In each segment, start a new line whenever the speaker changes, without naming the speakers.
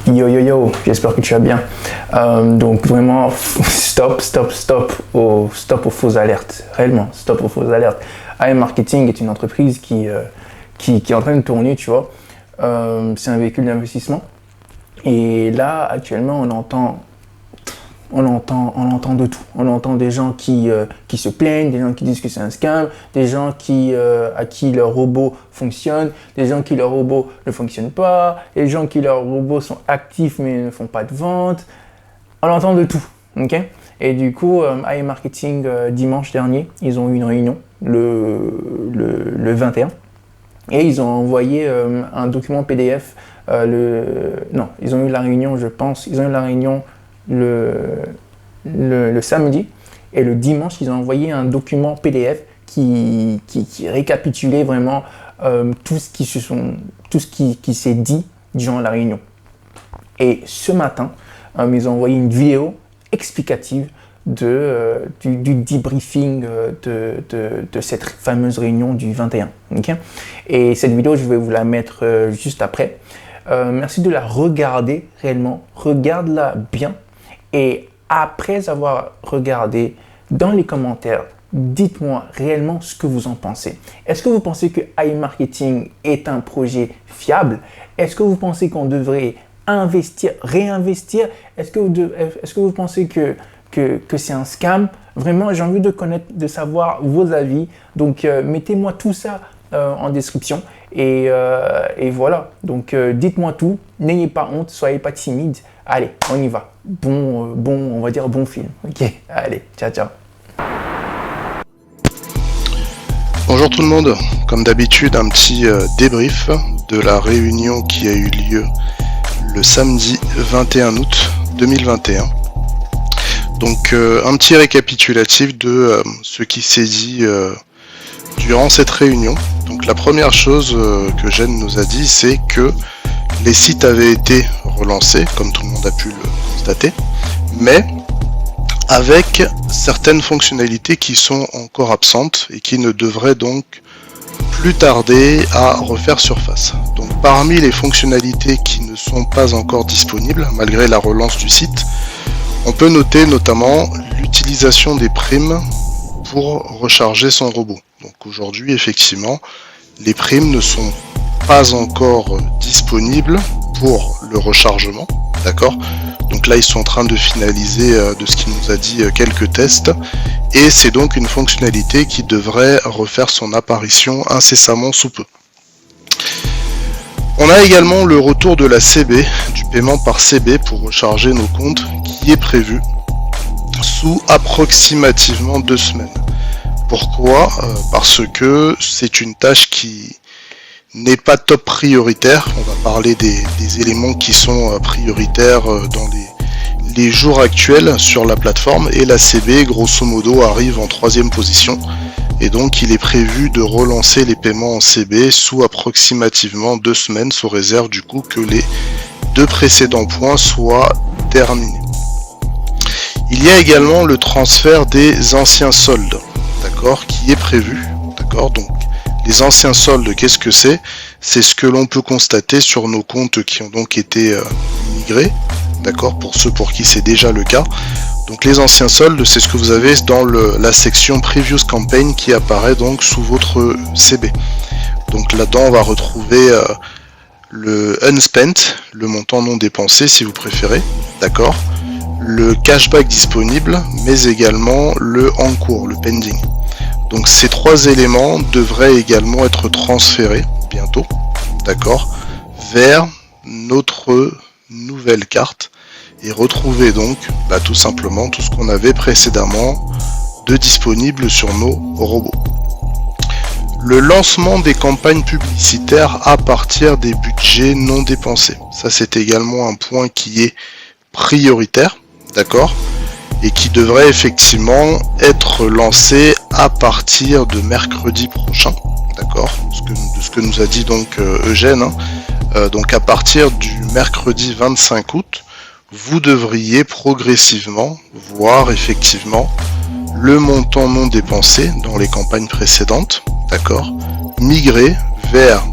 Yo yo yo, j'espère que tu vas bien. Donc vraiment, stop aux fausses alertes. Réellement, stop aux fausses alertes. AM Marketing est une entreprise qui est en train de tourner, tu vois. C'est un véhicule d'investissement. Et là, actuellement, on entend de tout. On entend des gens qui se plaignent, des gens qui disent que c'est un scam, des gens à qui leur robot fonctionne, des gens qui leur robot ne fonctionne pas, des gens qui leur robots sont actifs mais ne font pas de vente. On entend de tout, ok? Et du coup, AM Marketing, dimanche dernier, ils ont eu une réunion, le 21, et ils ont envoyé un document PDF. Ils ont eu la réunion, je pense, le samedi, et le dimanche ils ont envoyé un document PDF qui récapitulait vraiment tout ce qui s'est dit durant la réunion. Et ce matin, ils ont envoyé une vidéo explicative du debriefing de cette fameuse réunion du 21. Okay? Et cette vidéo, je vais vous la mettre juste après. Merci de la regarder réellement, regarde-la bien. Et après avoir regardé, dans les commentaires, dites-moi réellement ce que vous en pensez. Est-ce que vous pensez que AM Marketing est un projet fiable? Est-ce que vous pensez qu'on devrait investir, réinvestir? Est-ce que vous pensez que c'est un scam? Vraiment, j'ai envie de savoir vos avis. Donc, mettez-moi tout ça en description. Et voilà. Donc, dites-moi tout. N'ayez pas honte, soyez pas timide. Allez, on y va. On va dire bon film. Ok, allez, ciao, ciao.
Bonjour tout le monde. Comme d'habitude, un petit débrief de la réunion qui a eu lieu le samedi 21 août 2021. Donc, un petit récapitulatif de ce qui s'est dit durant cette réunion. Donc, la première chose que Jen nous a dit, c'est que les sites avaient été relancés, comme tout le monde a pu le constater, mais avec certaines fonctionnalités qui sont encore absentes et qui ne devraient donc plus tarder à refaire surface. Donc parmi les fonctionnalités qui ne sont pas encore disponibles, malgré la relance du site, on peut noter notamment l'utilisation des primes pour recharger son robot. Donc aujourd'hui, effectivement, les primes ne sont pas encore disponibles pour le rechargement, d'accord? Donc là ils sont en train de finaliser de ce qu'il nous a dit quelques tests, et c'est donc une fonctionnalité qui devrait refaire son apparition incessamment sous peu. On a également le retour de la CB, du paiement par CB pour recharger nos comptes, qui est prévu sous approximativement 2 semaines. Pourquoi? Parce que c'est une tâche qui n'est pas top prioritaire. On va parler des éléments qui sont prioritaires dans les jours actuels sur la plateforme, et la CB grosso modo arrive en 3e position, et donc il est prévu de relancer les paiements en CB sous approximativement 2 semaines, sous réserve du coup que les 2 précédents points soient terminés. Il y a également le transfert des anciens soldes, d'accord, qui est prévu, d'accord. Donc les anciens soldes, qu'est-ce que c'est? C'est ce que l'on peut constater sur nos comptes qui ont donc été migrés, d'accord, pour ceux pour qui c'est déjà le cas. Donc les anciens soldes, c'est ce que vous avez dans la section Previous Campaign qui apparaît donc sous votre CB. Donc là-dedans, on va retrouver le unspent, le montant non dépensé si vous préférez, d'accord, le cashback disponible, mais également le en cours, le pending. Donc ces 3 éléments devraient également être transférés bientôt, d'accord, vers notre nouvelle carte, et retrouver donc tout simplement tout ce qu'on avait précédemment de disponible sur nos robots. Le lancement des campagnes publicitaires à partir des budgets non dépensés. Ça, c'est également un point qui est prioritaire, d'accord, et qui devrait effectivement être lancé à partir de mercredi prochain, d'accord, de ce que nous a dit donc Eugène, donc à partir du mercredi 25 août, vous devriez progressivement voir effectivement le montant non dépensé dans les campagnes précédentes, d'accord, migrer vers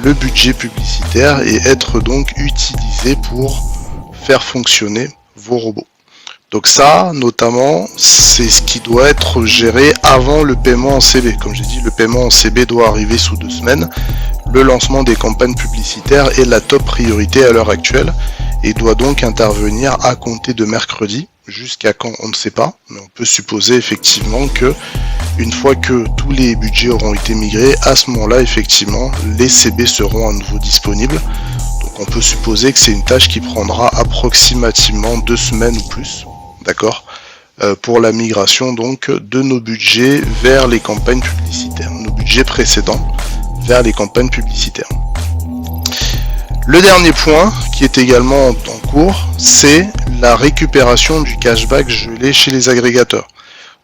le budget publicitaire et être donc utilisé pour faire fonctionner vos robots. Donc ça, notamment, c'est ce qui doit être géré avant le paiement en CB. Comme j'ai dit, le paiement en CB doit arriver sous 2 semaines. Le lancement des campagnes publicitaires est la top priorité à l'heure actuelle et doit donc intervenir à compter de mercredi. Jusqu'à quand, on ne sait pas, mais on peut supposer effectivement que une fois que tous les budgets auront été migrés, à ce moment-là, effectivement, les CB seront à nouveau disponibles. Donc on peut supposer que c'est une tâche qui prendra approximativement 2 semaines ou plus. D'accord, pour la migration donc de nos budgets vers les campagnes publicitaires, nos budgets précédents vers les campagnes publicitaires. Le dernier point qui est également en cours, c'est la récupération du cashback gelé chez les agrégateurs.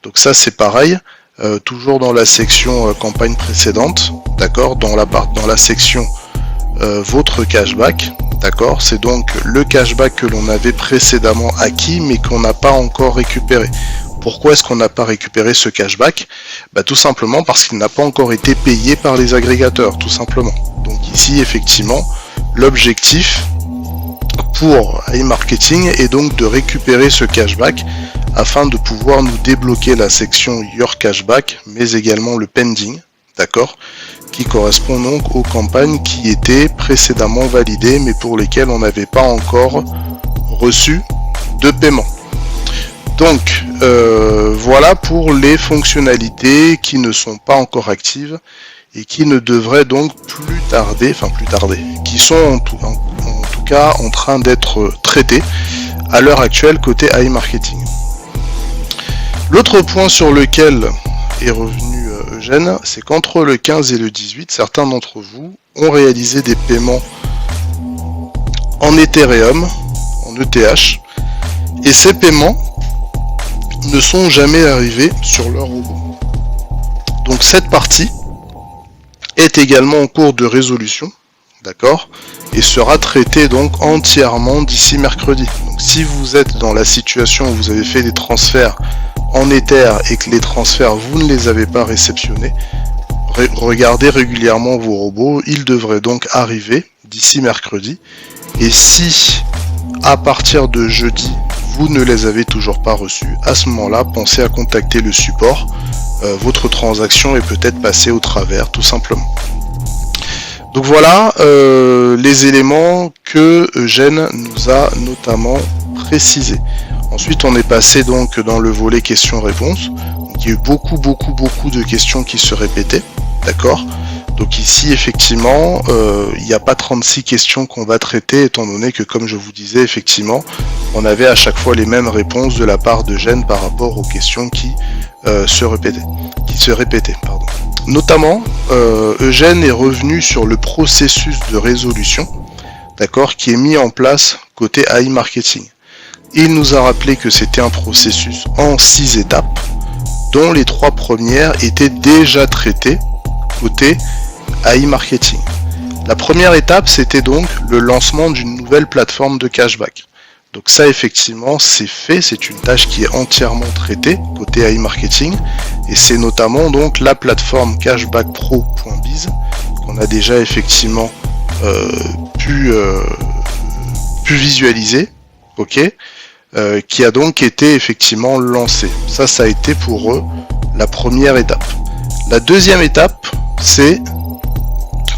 Donc ça c'est pareil, toujours dans la section campagne précédente, d'accord, dans la section votre cashback. D'accord, c'est donc le cashback que l'on avait précédemment acquis mais qu'on n'a pas encore récupéré. Pourquoi est-ce qu'on n'a pas récupéré ce cashback? Tout simplement parce qu'il n'a pas encore été payé par les agrégateurs, tout simplement. Donc ici, effectivement, l'objectif pour iMarketing est donc de récupérer ce cashback afin de pouvoir nous débloquer la section Your Cashback, mais également le pending, d'accord, qui correspond donc aux campagnes qui étaient précédemment validées mais pour lesquelles on n'avait pas encore reçu de paiement. Donc voilà pour les fonctionnalités qui ne sont pas encore actives et qui ne devraient donc plus tarder, qui sont en tout cas en train d'être traitées à l'heure actuelle côté iMarketing. L'autre point sur lequel est revenu Eugène, c'est qu'entre le 15 et le 18, certains d'entre vous ont réalisé des paiements en Ethereum, en ETH, et ces paiements ne sont jamais arrivés sur leur robot. Donc cette partie est également en cours de résolution, d'accord, et sera traitée donc entièrement d'ici mercredi. Donc si vous êtes dans la situation où vous avez fait des transferts en Ether et que les transferts vous ne les avez pas réceptionnés, regardez régulièrement vos robots, ils devraient donc arriver d'ici mercredi. Et si à partir de jeudi vous ne les avez toujours pas reçus, à ce moment-là pensez à contacter le support, votre transaction est peut-être passée au travers tout simplement. Donc voilà les éléments que Eugène nous a notamment précisés. Ensuite, on est passé donc dans le volet questions-réponses. Il y a eu beaucoup de questions qui se répétaient, d'accord. Donc ici, effectivement, il n'y a pas 36 questions qu'on va traiter, étant donné que, comme je vous disais, effectivement, on avait à chaque fois les mêmes réponses de la part d'Eugène par rapport aux questions qui se répétaient. Notamment, Eugène est revenu sur le processus de résolution, d'accord, qui est mis en place côté iMarketing. Il nous a rappelé que c'était un processus en 6 étapes, dont les 3 premières étaient déjà traitées côté iMarketing. La première étape, c'était donc le lancement d'une nouvelle plateforme de cashback. Donc ça, effectivement, c'est fait, c'est une tâche qui est entièrement traitée côté iMarketing, et c'est notamment donc la plateforme cashbackpro.biz qu'on a déjà effectivement pu visualiser, ok, qui a donc été effectivement lancé. Ça a été pour eux la première étape. La deuxième étape, c'est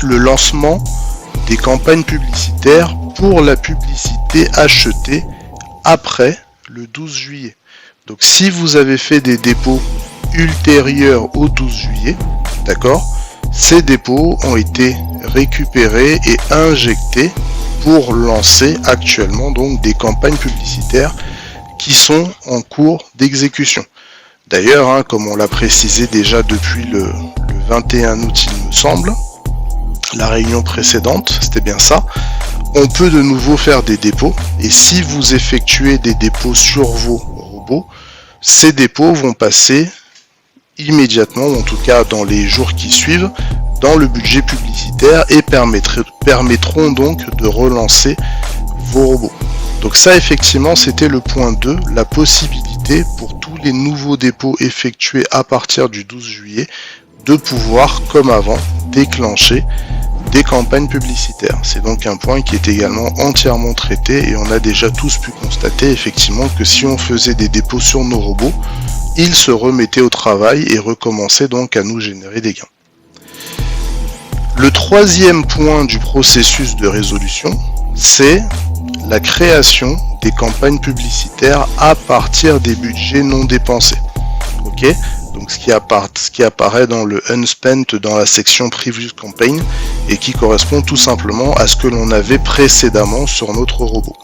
le lancement des campagnes publicitaires pour la publicité achetée après le 12 juillet. Donc si vous avez fait des dépôts ultérieurs au 12 juillet, d'accord, ces dépôts ont été récupérés et injectés pour lancer actuellement donc des campagnes publicitaires qui sont en cours d'exécution. D'ailleurs, comme on l'a précisé déjà depuis le 21 août, il me semble, la réunion précédente, c'était bien ça, on peut de nouveau faire des dépôts, et si vous effectuez des dépôts sur vos robots, ces dépôts vont passer immédiatement, ou en tout cas dans les jours qui suivent, dans le budget publicitaire et permettront donc de relancer vos robots. Donc ça, effectivement, c'était le point 2, la possibilité pour tous les nouveaux dépôts effectués à partir du 12 juillet de pouvoir, comme avant, déclencher des campagnes publicitaires. C'est donc un point qui est également entièrement traité et on a déjà tous pu constater effectivement que si on faisait des dépôts sur nos robots, ils se remettaient au travail et recommençaient donc à nous générer des gains. Le troisième point du processus de résolution, c'est la création des campagnes publicitaires à partir des budgets non dépensés. Ok ? Donc ce qui apparaît dans le unspent dans la section Previous Campaign et qui correspond tout simplement à ce que l'on avait précédemment sur notre robot.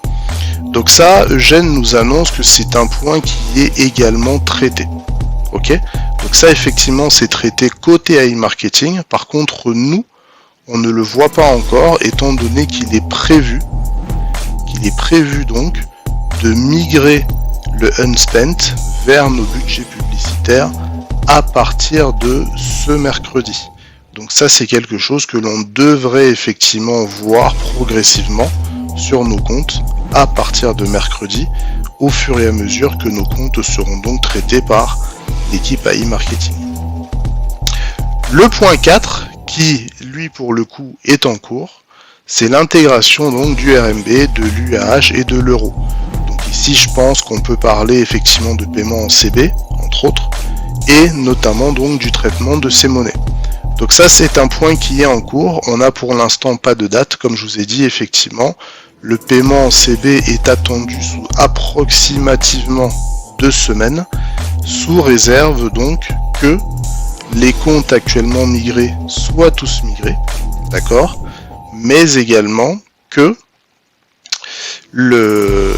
Donc ça, Eugène nous annonce que c'est un point qui est également traité. Ok ? Donc ça effectivement c'est traité côté AI Marketing. Par contre nous, on ne le voit pas encore étant donné qu'il est prévu donc de migrer le unspent vers nos budgets publicitaires à partir de ce mercredi. Donc ça c'est quelque chose que l'on devrait effectivement voir progressivement sur nos comptes à partir de mercredi, au fur et à mesure que nos comptes seront donc traités par l'équipe AI Marketing. Le point 4, qui lui pour le coup est en cours, c'est l'intégration donc du RMB, de l'UAH et de l'euro. Donc ici je pense qu'on peut parler effectivement de paiement en CB, entre autres, et notamment donc du traitement de ces monnaies. Donc ça c'est un point qui est en cours, on n'a pour l'instant pas de date, comme je vous ai dit effectivement, le paiement en CB est attendu sous approximativement 2 semaines, sous réserve donc que les comptes actuellement migrés soient tous migrés, d'accord, mais également que le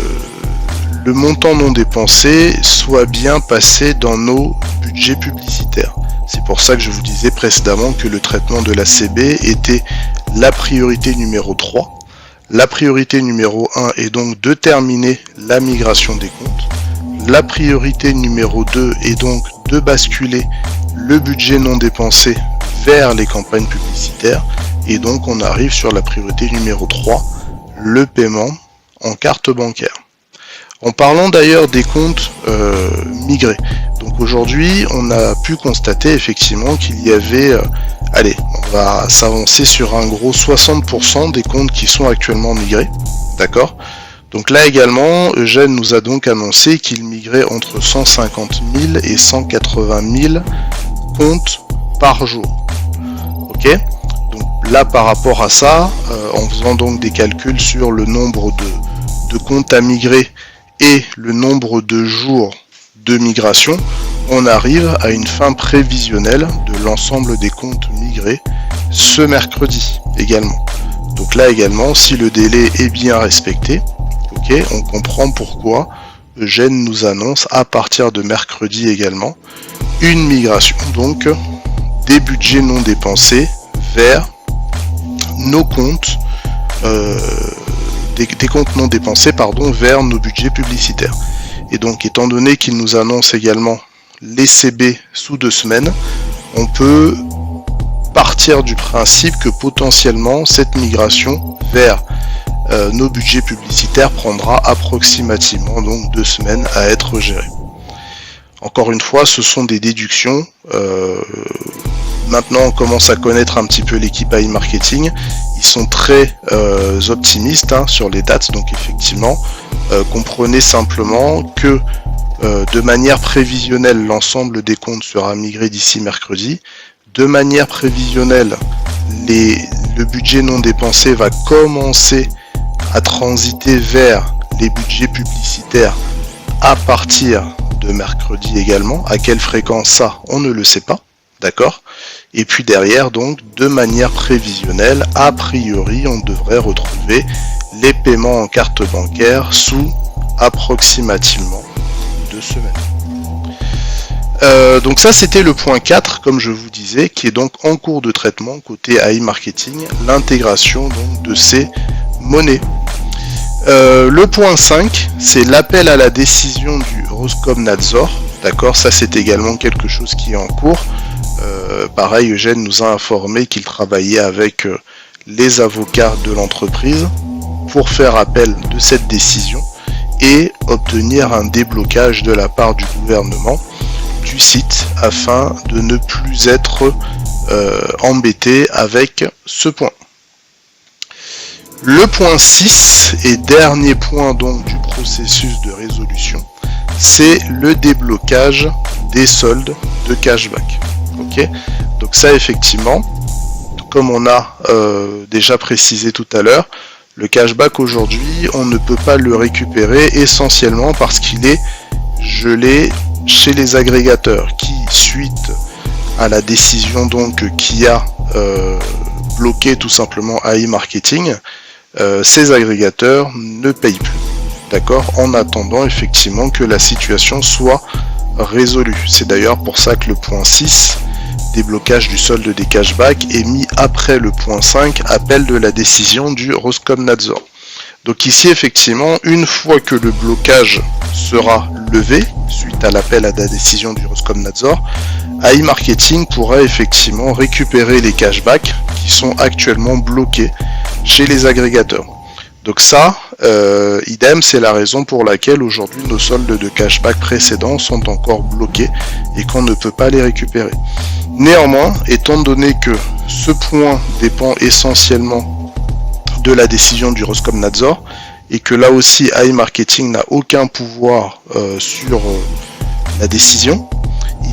montant non dépensé soit bien passé dans nos budgets publicitaires. C'est pour ça que je vous disais précédemment que le traitement de la CB était la priorité numéro 3. La priorité numéro 1 est donc de terminer la migration des comptes. La priorité numéro 2 est donc de basculer le budget non dépensé vers les campagnes publicitaires. Et donc on arrive sur la priorité numéro 3, le paiement en carte bancaire. En parlant d'ailleurs des comptes migrés, donc aujourd'hui on a pu constater effectivement qu'il y avait, on va s'avancer sur un gros 60% des comptes qui sont actuellement migrés, d'accord. Donc là également, Eugène nous a donc annoncé qu'il migrait entre 150 000 et 180 000 comptes par jour, ok. Donc là par rapport à ça, en faisant donc des calculs sur le nombre de comptes à migrer et le nombre de jours de migration, on arrive à une fin prévisionnelle de l'ensemble des comptes migrés ce mercredi également. Donc là également, si le délai est bien respecté, ok, on comprend pourquoi Eugène nous annonce à partir de mercredi également une migration donc des budgets non dépensés vers nos comptes, des comptes non dépensés vers nos budgets publicitaires. Et donc étant donné qu'il nous annonce également les CB sous 2 semaines, on peut partir du principe que potentiellement cette migration vers nos budgets publicitaires prendra approximativement donc 2 semaines à être gérée. Encore une fois, ce sont des déductions. Maintenant, on commence à connaître un petit peu l'équipe AI Marketing. Ils sont très optimistes sur les dates. Donc effectivement, comprenez simplement que de manière prévisionnelle, l'ensemble des comptes sera migré d'ici mercredi. De manière prévisionnelle, le budget non dépensé va commencer à transiter vers les budgets publicitaires à partir de mercredi également. À quelle fréquence ça, on ne le sait pas, d'accord. Et puis derrière, donc, de manière prévisionnelle, a priori, on devrait retrouver les paiements en carte bancaire sous approximativement 2 semaines. Donc ça, c'était le point 4, comme je vous disais, qui est donc en cours de traitement côté AI Marketing, l'intégration donc de ces monnaies. Le point 5, c'est l'appel à la décision du Roskomnadzor, d'accord, ça c'est également quelque chose qui est en cours. Pareil, Eugène nous a informé qu'il travaillait avec les avocats de l'entreprise pour faire appel de cette décision et obtenir un déblocage de la part du gouvernement du site afin de ne plus être embêté avec ce point. Le point 6 et dernier point donc du processus de résolution, c'est le déblocage des soldes de cashback. Ok, donc ça effectivement, comme on a déjà précisé tout à l'heure, le cashback aujourd'hui, on ne peut pas le récupérer essentiellement parce qu'il est gelé chez les agrégateurs qui, suite à la décision donc qui a bloqué tout simplement AI Marketing, ces agrégateurs ne payent plus, d'accord, en attendant effectivement que la situation soit résolue. C'est d'ailleurs pour ça que le point 6, déblocage du solde des cashbacks, est mis après le point 5, appel de la décision du Roskomnadzor. Donc ici effectivement, une fois que le blocage sera levé, suite à l'appel à la décision du Roskomnadzor, AI Marketing pourra effectivement récupérer les cashbacks qui sont actuellement bloqués chez les agrégateurs. Donc ça, idem, c'est la raison pour laquelle aujourd'hui nos soldes de cashback précédents sont encore bloqués et qu'on ne peut pas les récupérer. Néanmoins, étant donné que ce point dépend essentiellement de la décision du Roskomnadzor et que là aussi AI Marketing n'a aucun pouvoir sur la décision,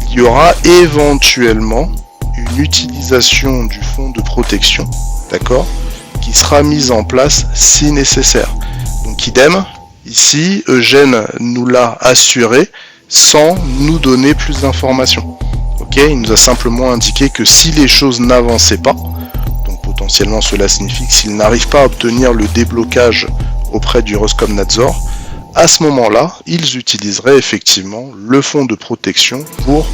il y aura éventuellement une utilisation du fonds de protection, d'accord, qui sera mise en place si nécessaire. Donc idem, ici Eugène nous l'a assuré sans nous donner plus d'informations. Ok, il nous a simplement indiqué que si les choses n'avançaient pas, donc potentiellement cela signifie que s'il n'arrive pas à obtenir le déblocage auprès du Roskomnadzor, à ce moment-là, ils utiliseraient effectivement le fonds de protection pour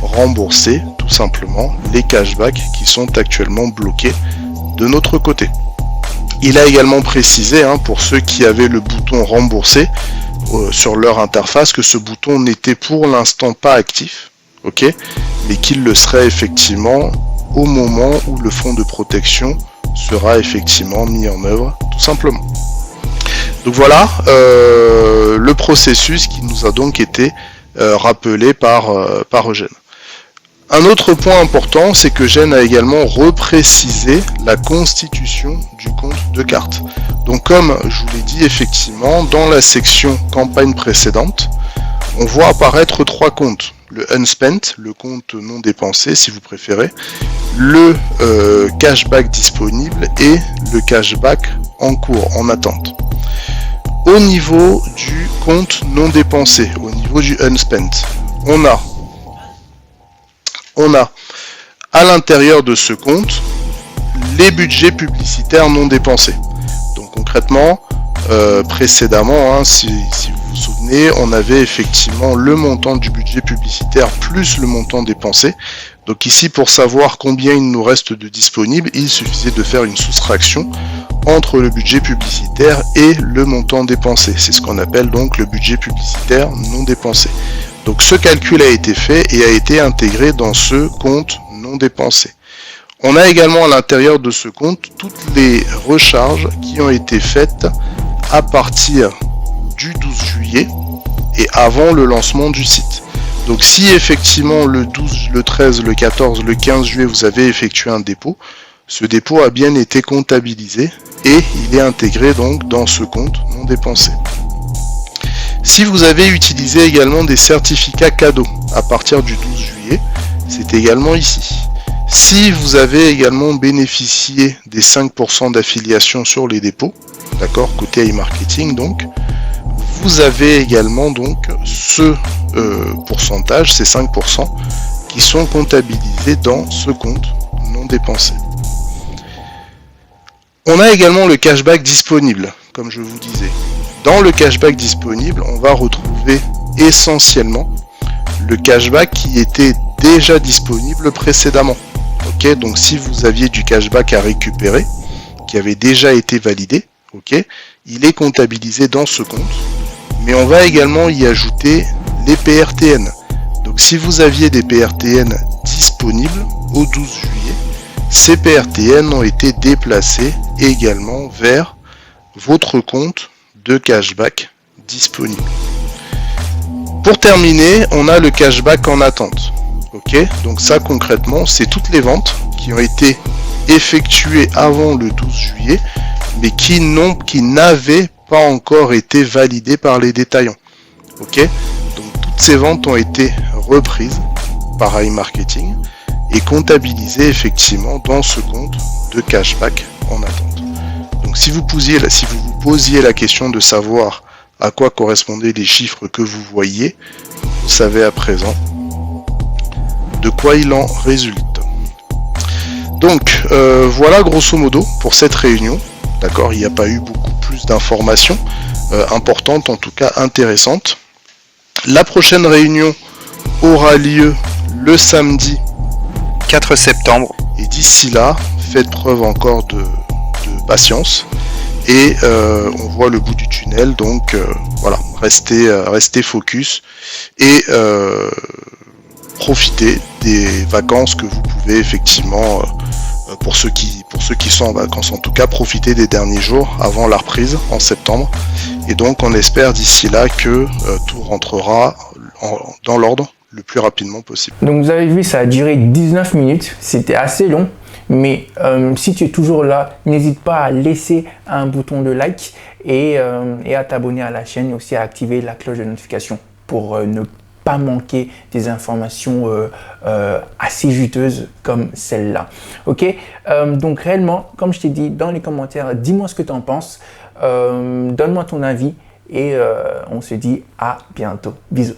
rembourser tout simplement les cashbacks qui sont actuellement bloqués de notre côté. Il a également précisé, pour ceux qui avaient le bouton rembourser sur leur interface, que ce bouton n'était pour l'instant pas actif, ok, mais qu'il le serait effectivement au moment où le fonds de protection sera effectivement mis en œuvre, tout simplement. Donc voilà le processus qui nous a donc été rappelé par Eugène. Un autre point important, c'est que Eugène a également reprécisé la constitution du compte de carte. Donc comme je vous l'ai dit, effectivement, dans la section campagne précédente, on voit apparaître trois comptes. Le unspent, le compte non dépensé si vous préférez, le cashback disponible et le cashback en cours, en attente. Au niveau du compte non dépensé, au niveau du unspent, on a à l'intérieur de ce compte les budgets publicitaires non dépensés. Donc concrètement, précédemment, si vous vous souvenez, on avait effectivement le montant du budget publicitaire plus le montant dépensé. Donc ici, pour savoir combien il nous reste de disponible, il suffisait de faire une soustraction entre le budget publicitaire et le montant dépensé. C'est ce qu'on appelle donc le budget publicitaire non dépensé. Donc ce calcul a été fait et a été intégré dans ce compte non dépensé. On a également à l'intérieur de ce compte toutes les recharges qui ont été faites à partir du 12 juillet et avant le lancement du site. Donc si effectivement le 12, le 13, le 14, le 15 juillet vous avez effectué un dépôt, ce dépôt a bien été comptabilisé et il est intégré donc dans ce compte non dépensé. Si vous avez utilisé également des certificats cadeaux à partir du 12 juillet, c'est également ici. Si vous avez également bénéficié des 5% d'affiliation sur les dépôts, d'accord, côté AI Marketing donc, vous avez également donc ce pourcentage, ces 5%, qui sont comptabilisés dans ce compte non dépensé. On a également le cashback disponible, comme je vous disais. Dans le cashback disponible, on va retrouver essentiellement le cashback qui était déjà disponible précédemment. Ok, donc si vous aviez du cashback à récupérer, qui avait déjà été validé, ok, il est comptabilisé dans ce compte. Mais on va également y ajouter les PRTN. Donc si vous aviez des PRTN disponibles au 12 juillet, ces PRTN ont été déplacés également vers votre compte de cashback disponible. Pour terminer, on a le cashback en attente. Ok, donc ça concrètement, c'est toutes les ventes qui ont été effectuées avant le 12 juillet, mais qui n'avaient pas encore été validées par les détaillants. Ok, donc toutes ces ventes ont été reprises par iMarketing et comptabilisées effectivement dans ce compte de cashback en attente. Donc si vous vous posiez la question de savoir à quoi correspondaient les chiffres que vous voyez, vous savez à présent de quoi il en résulte. Donc voilà grosso modo pour cette réunion. D'accord, il n'y a pas eu beaucoup plus d'informations importantes, en tout cas intéressantes. La prochaine réunion aura lieu le samedi
4 septembre.
Et d'ici là, faites preuve encore de patience. Et on voit le bout du tunnel. Donc voilà, restez focus. Et profitez des vacances que vous pouvez effectivement, pour ceux qui sont en vacances en tout cas, profitez des derniers jours avant la reprise en septembre. Et donc on espère d'ici là que tout rentrera dans l'ordre le plus rapidement possible.
Donc vous avez vu, ça a duré 19 minutes, c'était assez long, mais si tu es toujours là, n'hésite pas à laisser un bouton de like et à t'abonner à la chaîne et aussi à activer la cloche de notification pour ne pas manquer des informations assez juteuses comme celle-là. Ok, donc réellement, comme je t'ai dit dans les commentaires, dis-moi ce que tu en penses, donne-moi ton avis et on se dit à bientôt. Bisous.